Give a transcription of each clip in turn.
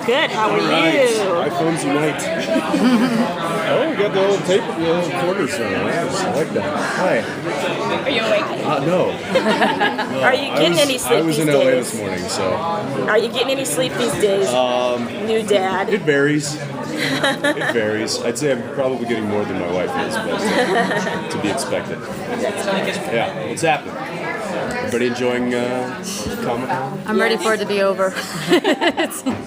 Good. How are All right. you? iPhones unite. Oh, we got the old tape, the old quarters on. Nice. I like that. Hi. Are you awake? No. Are you getting any sleep I was these in LA days? this morning, so. Are you getting any sleep these days? New dad. It varies. It varies. I'd say I'm probably getting more than my wife is, but to be expected. Yeah, what's happening? Everybody enjoying Comic-Con? I'm ready for it to be over.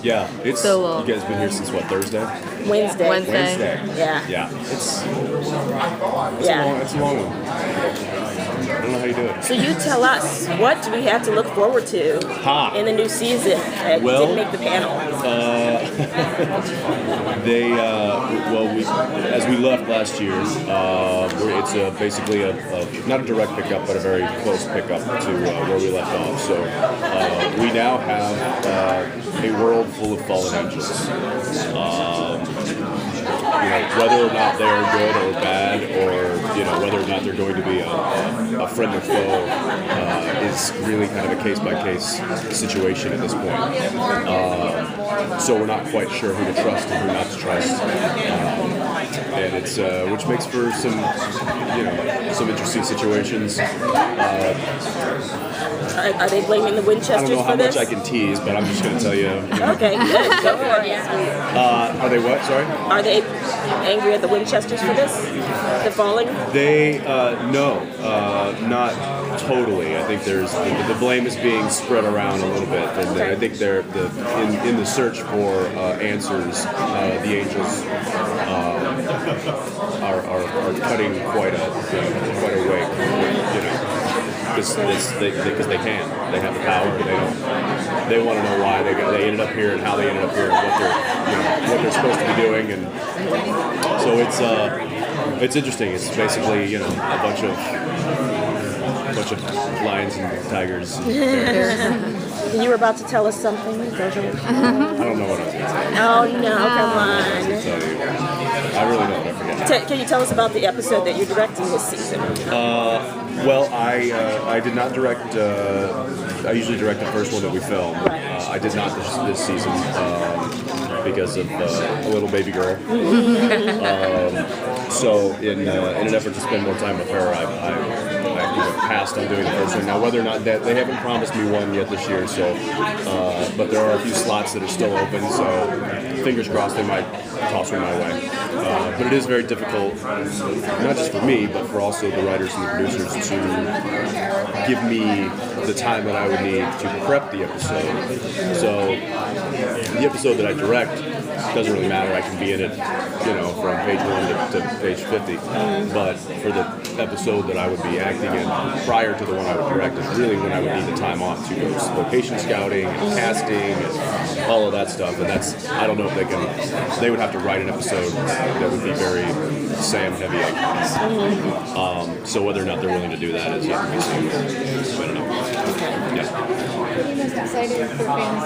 Yeah, it's So long. You guys been here since what, Thursday? Wednesday. Wednesday. Yeah. Yeah, it's a long one. I don't know how you do it. So you tell us, what do we have to look forward to in the new season? You Well, didn't make the panel. As we left last year, it's basically not a direct pickup, but a very close pickup to where we left off. So we now have a world full of fallen angels. Whether or not they're good or bad, or whether or not they're going to be a friend or foe, is really kind of a case-by-case situation at this point. So we're not quite sure who to trust and who not to trust, and it's which makes for some interesting situations. Are they blaming the I Winchesters don't know how for this? much I can tease, but I'm just going to tell you. Okay, good. Go for it. Are they what? Sorry. Are they angry at the Winchesters for this? The falling? They not totally. I think there's the blame is being spread around a little bit, and I think they're in the search for answers. The angels are cutting quite a wake, because they can. They have the power. They want to know why they ended up here and how they ended up here and what they're supposed to be doing, and so it's interesting. It's basically a bunch of lions and tigers. And bears. You were about to tell us something. I don't know what I was going to say. Oh no, come I on. really don't. I forget. Can you tell us about the episode that you're directing this season? Well, I did not direct. I usually direct the first one that we film. I did not this season because of a little baby girl. So in an effort to spend more time with her, I passed on doing the first one. Now, whether or not they haven't promised me one yet this year, so but there are a few slots that are still open. So fingers crossed they might toss one my way. But it is very difficult, not just for me, but for also the writers and the producers to give me the time that I would need to prep the episode. So the episode that I direct doesn't really matter. I can be in it, from page 1 to page 50. But for the episode that I would be acting in prior to the one I would direct is really when I would need the time off to go location scouting and casting and all of that stuff. And I don't know if they would have to write an episode that would be very Sam heavy, I guess. So whether or not they're willing to do that is yet to be seen. I don't know. Yeah. What are you most excited for fans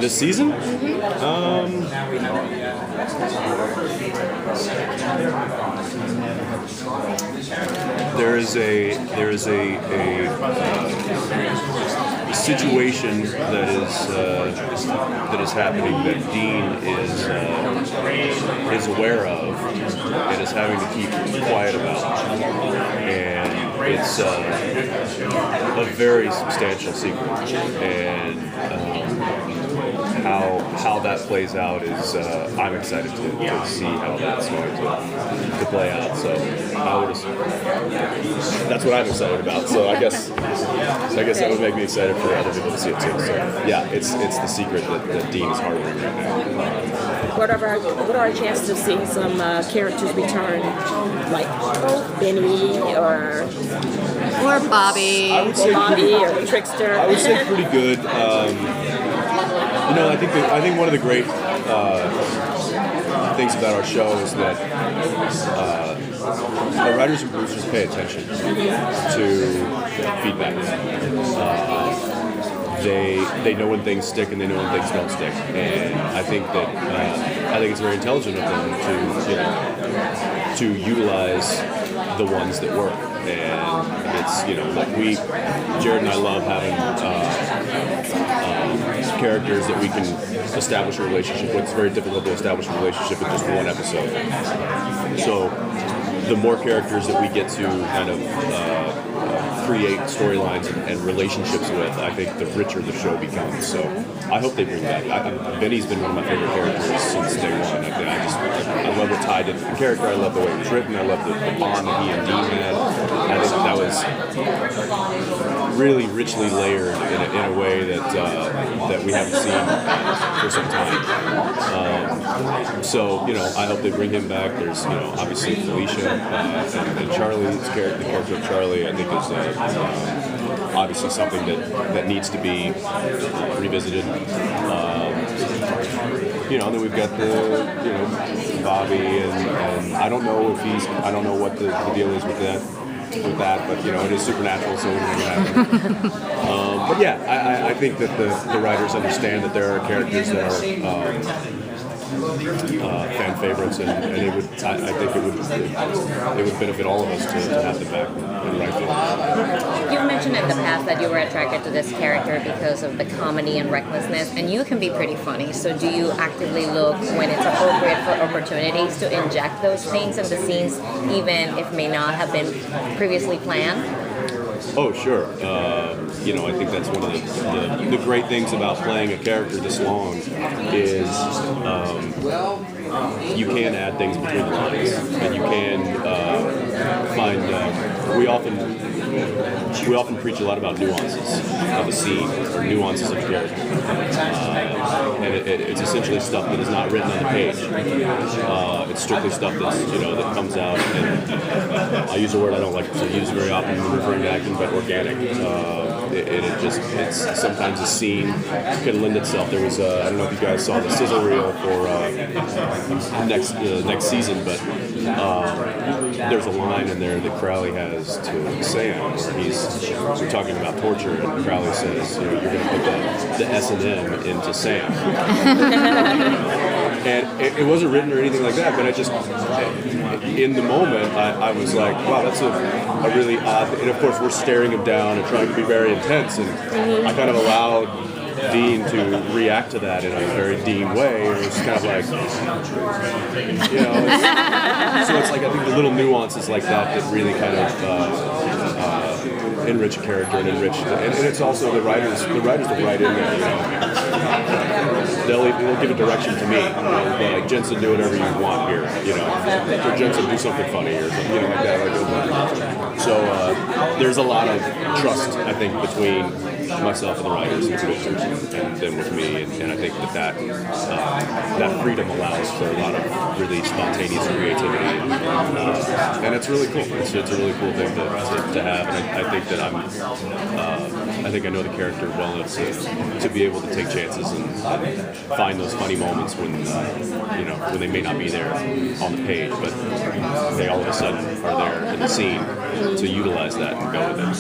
This season? There is a situation that is happening that Dean is aware of and is having to keep quiet about, and it's a very substantial secret, and how that plays out is I'm excited to see how that's going to play out. So that's what I'm excited about. So I guess that would make me excited for other people to see it too. So yeah, it's the secret that Dean is harboring right now. What are our chances of seeing some characters return, like Benny or Bobby? I would say or the Trickster? I would say pretty good. I think one of the great things about our show is that our writers and producers pay attention to feedback. They know when things stick and they know when things don't stick, and I think it's very intelligent of them to utilize the ones that work. and it's, you know, like Jared and I love having characters that we can establish a relationship with. It's very difficult to establish a relationship in just one episode. So the more characters that we get to kind of create storylines and relationships with, I think the richer the show becomes. So I hope they bring that. Benny's been one of my favorite characters since day one. I love what tied into the character. I love the way it was written. I love the bond that he and Dean had. I think that was really richly layered in a way that we haven't seen for some time. So, you know, I hope they bring him back. There's, you know, obviously Felicia and Charlie. The character of Charlie, I think, is obviously something that needs to be revisited. You know, then we've got Bobby, and I don't know what the deal is with that, but you know, it is supernatural, so anything can happen. But yeah, I think that the writers understand that there are characters that are fan favorites, and I think it would benefit all of us to have them back in the right field. You've mentioned in the past that you were attracted to this character because of the comedy and recklessness, and you can be pretty funny. So do you actively look when it's appropriate for opportunities to inject those things in the scenes, even if may not have been previously planned? Oh, sure. You know, I think that's one of the great things about playing a character this long is you can add things between the lines, and you can find. We often preach a lot about nuances of a scene or nuances of a character, and it's essentially stuff that is not written on the page. It's strictly stuff that comes out, and I use a word I don't like to use very often when referring to acting, but organic. It's sometimes a scene can lend itself. There was I don't know if you guys saw the sizzle reel for next season, but there's a line in there that Crowley has to Sam where we're talking about torture, and Crowley says, you know, you're going to put the S and M into Sam. And it wasn't written or anything like that, but I just, in the moment, I was like, wow, that's a really odd, and of course we're staring him down and trying to be very intense, and I kind of allowed Dean to react to that in a very Dean way. It was kind of like, you know, so it's like I think the little nuances like that really kind of enrich a character and and it's also the writers will write in there, you know. They'll give a direction to me, you know, like Jensen, do whatever you want here, you know, or Jensen, do something funny or something, you know, like that. So there's a lot of trust, I think, between myself and the writers and producers, and then with me, and I think that freedom allows for a lot of really spontaneous creativity, and it's really cool. It's a really cool thing to have, and I think that I think I know the character well enough to be able to take chances and find those funny moments when when they may not be there on the page, but they all of a sudden are there in the scene, to utilize that and go with it.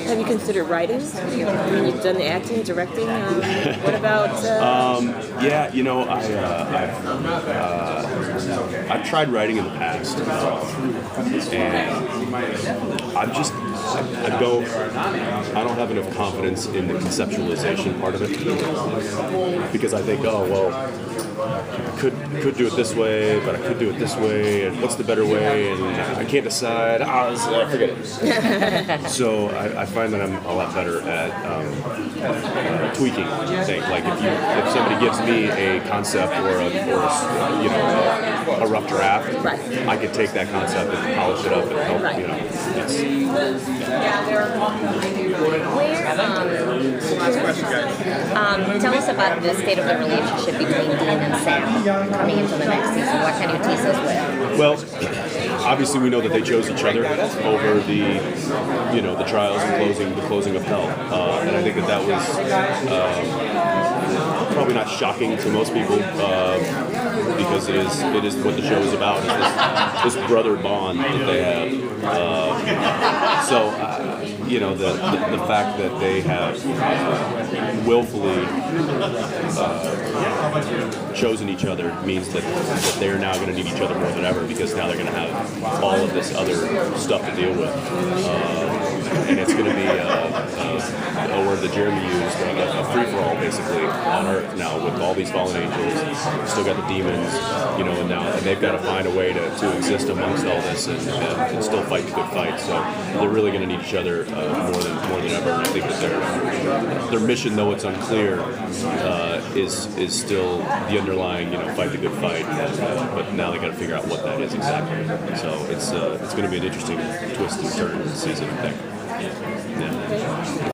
Have you considered writing? I mean, you've done the acting, directing. What about? Yeah, you know, I've tried writing in the past, and I don't have enough confidence in the conceptualization part of it, because I think, oh well, I could do it this way, but I could do it this way, and what's the better way, and I can't decide. Forget it. So I find that I'm a lot better at tweaking things. Like if somebody gives me a concept or a rough draft, right, I could take that concept and polish it up and help. Right. You know, yes. Tell us about the state of the relationship between Dean and Sam coming into the next season. What can you tease us with? Well, obviously we know that they chose each other over the trials and the closing of Hell, and I think that was probably not shocking to most people because it is what the show is about. Is this brother bond that they have. You know, the fact that they have willfully chosen each other means that they're now going to need each other more than ever, because now they're going to have all of this other stuff to deal with. And it's going to be a word that Jeremy used, a free-for-all basically on Earth now, with all these fallen angels. Still got the demons, you know, and they've got to find a way to exist amongst all this and still fight the good fight. So they're really going to need each other more than ever. And I think that their mission, though it's unclear, is still the underlying, you know, fight the good fight. But now they got to figure out what that is exactly. So it's going to be an interesting twist and turn this season, I think. Yeah.